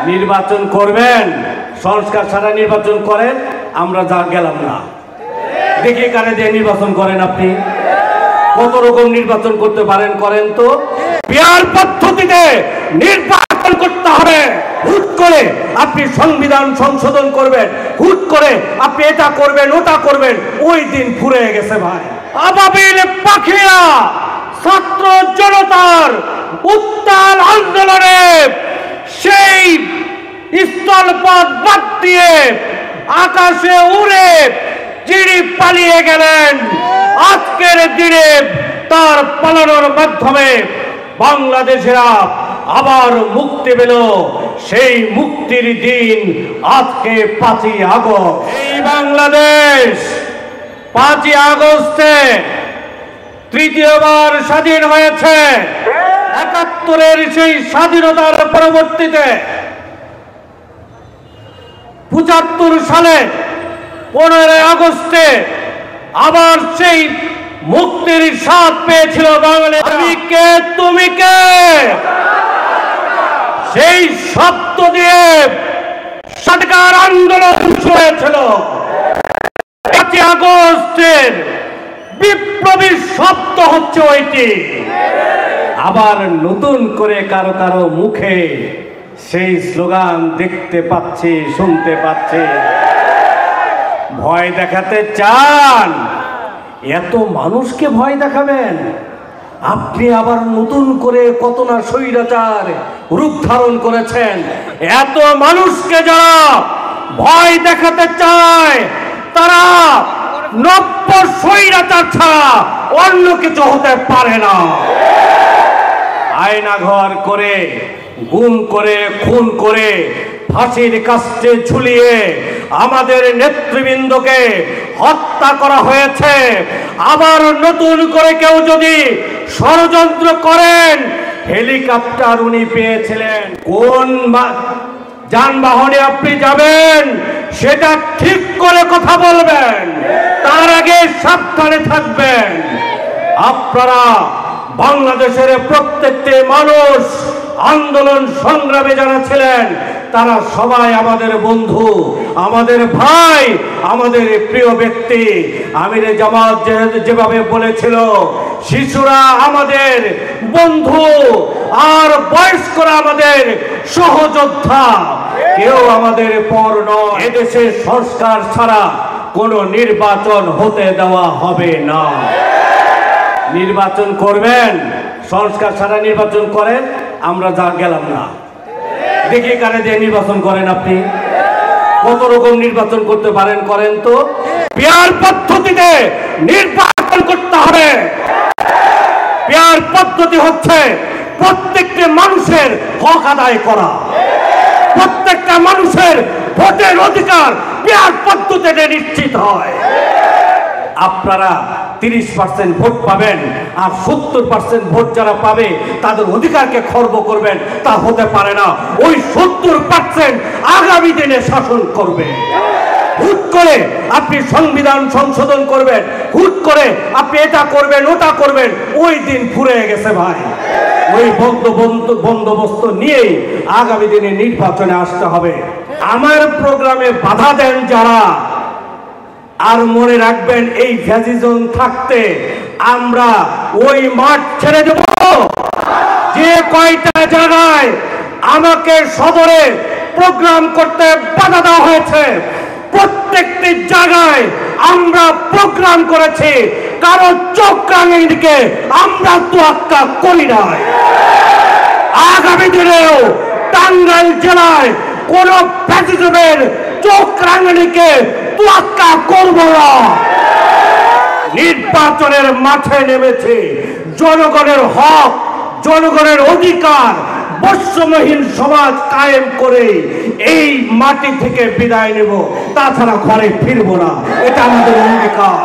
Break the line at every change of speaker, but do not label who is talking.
নির্বাচন করবেন, সংস্কার ছাড়া নির্বাচন করেন, আমরা যা গেলাম না। দেখি কারে দিয়ে নির্বাচন করেন আপনি, কত রকম নির্বাচন করতে পারেন করেন তো। পিয়ার পদ্ধতিতে নির্বাচন করতে হবে। হুট করে আপনি সংবিধান সংশোধন করবেন, হুট করে আপনি এটা করবেন ওটা করবেন, ওই দিন ফুরে গেছে ভাই। আবাবিল পাখিরা ছাত্র জনতার উত্তাল আন্দোলনে সেই স্থলপথ বাদ দিয়ে আকাশে উড়ে যিনি পালিয়ে গেলেন, আজকের দিনে তার পালানোর মাধ্যমে বাংলাদেশেরা আবার মুক্তি পেল। সেই মুক্তির দিন আজকে 5ই আগস্ট। এই বাংলাদেশ 5ই আগস্টে তৃতীয়বার স্বাধীন হয়েছে। 71-এর সেই স্বাধীনতার পরবর্তীতে 75 সালে 15 আগস্টে আবার সেই মুক্তির স্বাদ পেয়েছিল বাংলা। আমি কে তুমি কে, সেই শব্দ দিয়ে সরকার আন্দোলন শুরু হয়েছিল। 5ই আগস্টের বিপ্লবী শব্দ হচ্ছে ওইটি। আবার নতুন করে কারো কারো মুখে সেই স্লোগান দেখতে পাচ্ছি, শুনতে পাচ্ছি। ভয় দেখাতে চান, এত মানুষকে ভয় দেখাবেন? আপনি আবার নতুন করে কত না স্বৈরাচার রূপ ধারণ করেছেন। এত মানুষকে যারা ভয় দেখাতে চায় তারা নব্য স্বৈরাচার ছাড়া অন্য কিছু হতে পারে না। আয়না ঘর করে, গুম করে, খুন করে, ফাঁসির কাস্টে ঝুলিয়ে আমাদের নেতৃবৃন্দকে হত্যা করা হয়েছে। আবার নতুন করে কেউ যদি ষড়যন্ত্র করেন, হেলিকপ্টার উনি পেয়েছিলেন, কোন যানবাহনে আপনি যাবেন সেটা ঠিক করে কথা বলবেন, তার আগে সাবধানে থাকবেন। আপনারা বাংলাদেশের প্রত্যেকটি মানুষ আন্দোলন সংগ্রামে যারা ছিলেন তারা সবাই আমাদের বন্ধু, আমাদের ভাই, আমাদের প্রিয় ব্যক্তি। আমিরে জামাত যেভাবে বলেছিল, শিশুরা আমাদের বন্ধু আর বয়স্করা আমাদের সহযোদ্ধা, কেউ আমাদের পর নয়। এদেশে সংস্কার ছাড়া কোনো নির্বাচন হতে দেওয়া হবে না। নির্বাচন করবেন, সংস্কার ছাড়া নির্বাচন করেন, আমরা যা গেলাম না। দেখি কারে দিয়ে নির্বাচন করেন আপনি, কত রকম নির্বাচন করতে পারেন করেন তো। পিয়ার পদ্ধতিতে নির্বাচন করতে হবে। পিয়ার পদ্ধতি হচ্ছে প্রত্যেকটা মানুষের হক আদায় করা, প্রত্যেকটা মানুষের ভোটের অধিকার পিয়ার পদ্ধতিতে নিশ্চিত হয়। আপনারা 30% ভোট পাবেন আর 70% ভোট যারা পাবে তাদের অধিকারকে খর্ব করবেন, তা হতে পারে না। ওই 70% আগামী দিনে শাসন করবে। হুট করে আপনি সংবিধান সংশোধন করবেন, হুট করে আপনি এটা করবেন ওটা করবেন, ওই দিন ফুরে গেছে ভাই। ওই বন্দোবস্ত নিয়েই আগামী দিনে নির্বাচনে আসতে হবে। আমার প্রোগ্রামে বাধা দেন যারা, আর মনে রাখবেন এই ফ্যাসিজম থাকতে আমরা ওই মাঠ ছেড়ে দেব। যে কয়টা জায়গায় আমাকে সদরে প্রোগ্রাম করতে বাধা দেওয়া হয়েছে, প্রত্যেকটি জায়গায় আমরা প্রোগ্রাম করেছি, কারো চোখ রাঙানিকে আমরা তোয়াক্কা করি নাই। আগামী দিনেও টাঙ্গাইল জেলায় কোন ফ্যাসিজমের চোখ রাঙানিকে তোয়াক্কা করব না। নির্বাচনের মাঠে নেমেছে, জনগণের হক, জনগণের অধিকার, বৈষম্যহীন সমাজ কায়েম করে এই মাটি থেকে বিদায় নেব, তাছাড়া ঘরে ফিরবো না। এটা আমাদের অঙ্গীকার।